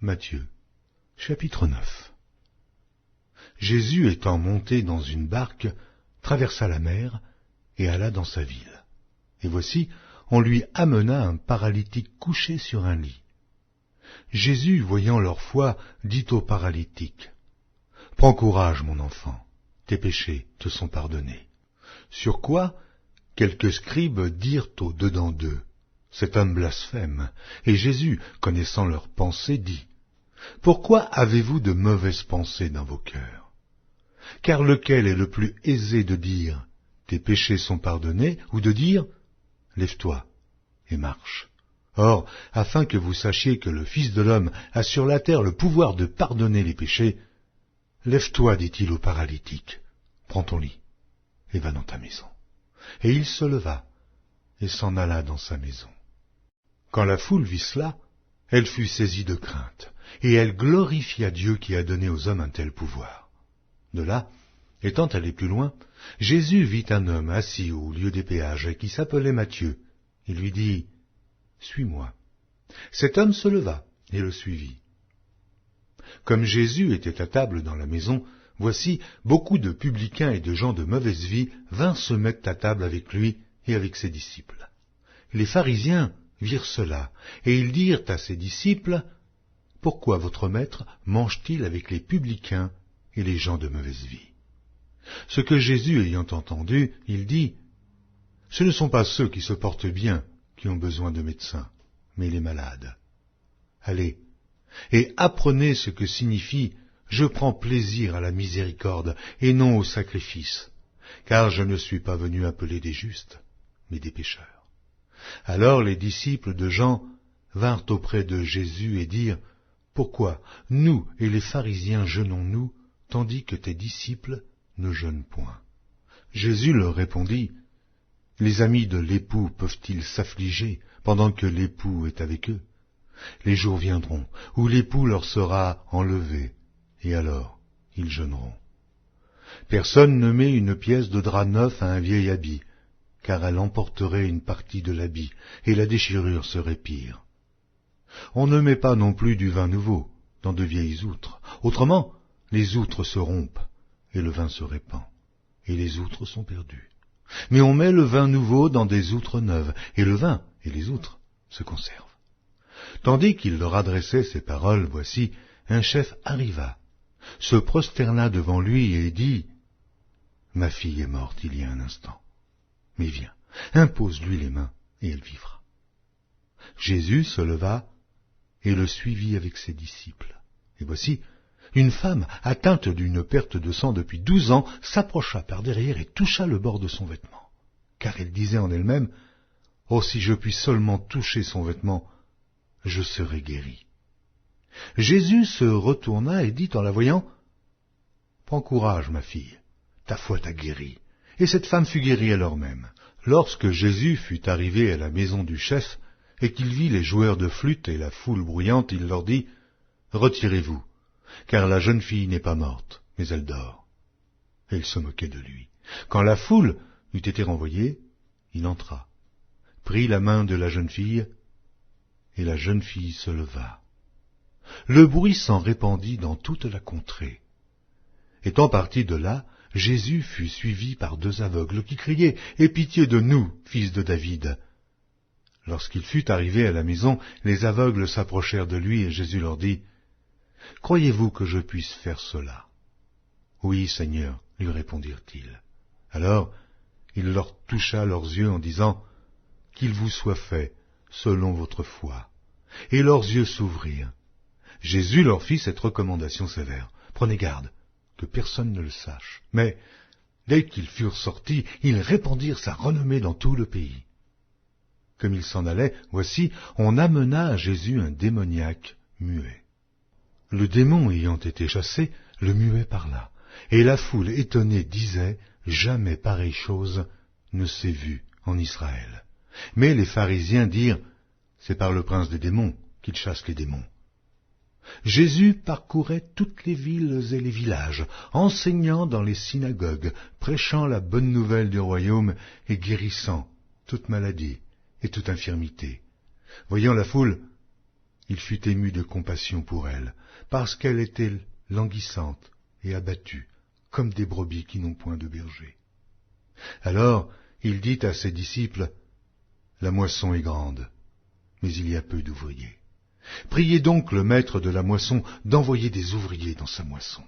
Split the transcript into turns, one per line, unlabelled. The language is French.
Matthieu, chapitre 9. Jésus étant monté dans une barque, traversa la mer et alla dans sa ville. Et voici, on lui amena un paralytique couché sur un lit. Jésus, voyant leur foi, dit au paralytique, « Prends courage, mon enfant, tes péchés te sont pardonnés. » Sur quoi, quelques scribes dirent au-dedans d'eux, « Cet homme blasphème. » Et Jésus, connaissant leurs pensées, dit, « Pourquoi avez-vous de mauvaises pensées dans vos cœurs? Car lequel est le plus aisé de dire, « Tes péchés sont pardonnés » ou de dire, « Lève-toi et marche ». Or, afin que vous sachiez que le Fils de l'homme a sur la terre le pouvoir de pardonner les péchés, « Lève-toi, dit-il au paralytique, prends ton lit et va dans ta maison. » Et il se leva et s'en alla dans sa maison. Quand la foule vit cela, elle fut saisie de crainte, et elle glorifia Dieu qui a donné aux hommes un tel pouvoir. De là, étant allé plus loin, Jésus vit un homme assis au lieu des péages qui s'appelait Matthieu. Il lui dit, « Suis-moi. » Cet homme se leva et le suivit. Comme Jésus était à table dans la maison, voici, beaucoup de publicains et de gens de mauvaise vie vinrent se mettre à table avec lui et avec ses disciples. Les pharisiens virent cela, et ils dirent à ses disciples, « Pourquoi votre maître mange-t-il avec les publicains et les gens de mauvaise vie ?» Ce que Jésus ayant entendu, il dit, « Ce ne sont pas ceux qui se portent bien qui ont besoin de médecins, mais les malades. Allez, et apprenez ce que signifie « Je prends plaisir à la miséricorde et non au sacrifice, car je ne suis pas venu appeler des justes, mais des pécheurs. » Alors les disciples de Jean vinrent auprès de Jésus et dirent, « Pourquoi nous et les pharisiens jeûnons-nous, tandis que tes disciples ne jeûnent point ?» Jésus leur répondit, « Les amis de l'époux peuvent-ils s'affliger pendant que l'époux est avec eux? Les jours viendront où l'époux leur sera enlevé, et alors ils jeûneront. Personne ne met une pièce de drap neuf à un vieil habit, car elle emporterait une partie de l'habit, et la déchirure serait pire. On ne met pas non plus du vin nouveau dans de vieilles outres, autrement les outres se rompent, et le vin se répand, et les outres sont perdues. Mais on met le vin nouveau dans des outres neuves, et le vin et les outres se conservent. » Tandis qu'il leur adressait ces paroles, voici, un chef arriva, se prosterna devant lui et dit, « Ma fille est morte il y a un instant. Mais viens, impose-lui les mains, et elle vivra. » Jésus se leva et le suivit avec ses disciples. Et voici, une femme, atteinte d'une perte de sang depuis 12 ans, s'approcha par derrière et toucha le bord de son vêtement. Car elle disait en elle-même, « Oh, si je puis seulement toucher son vêtement, je serai guéri. » Jésus se retourna et dit en la voyant, « Prends courage, ma fille, ta foi t'a guérie. » Et cette femme fut guérie alors même. Lorsque Jésus fut arrivé à la maison du chef, et qu'il vit les joueurs de flûte et la foule bruyante, il leur dit, « Retirez-vous, car la jeune fille n'est pas morte, mais elle dort. » Et il se moquait de lui. Quand la foule eut été renvoyée, il entra, prit la main de la jeune fille, et la jeune fille se leva. Le bruit s'en répandit dans toute la contrée. Étant parti de là, Jésus fut suivi par 2 aveugles qui criaient « Aie pitié de nous, fils de David !» Lorsqu'il fut arrivé à la maison, les aveugles s'approchèrent de lui et Jésus leur dit « Croyez-vous que je puisse faire cela ?» « Oui, Seigneur, lui répondirent-ils. Alors il leur toucha leurs yeux en disant « Qu'il vous soit fait selon votre foi. » Et leurs yeux s'ouvrirent. Jésus leur fit cette recommandation sévère. « Prenez garde, que personne ne le sache. » Mais dès qu'ils furent sortis, ils répandirent sa renommée dans tout le pays. Comme ils s'en allaient, voici, on amena à Jésus un démoniaque muet. Le démon ayant été chassé, le muet parla, et la foule étonnée disait, « Jamais pareille chose ne s'est vue en Israël. » Mais les pharisiens dirent, « C'est par le prince des démons qu'il chasse les démons. » Jésus parcourait toutes les villes et les villages, enseignant dans les synagogues, prêchant la bonne nouvelle du royaume et guérissant toute maladie et toute infirmité. Voyant la foule, Il fut ému de compassion pour elle, parce qu'elle était languissante et abattue, comme des brebis qui n'ont point de berger. Alors il dit à ses disciples, « La moisson est grande, mais il y a peu d'ouvriers. Priez donc le maître de la moisson d'envoyer des ouvriers dans sa moisson. »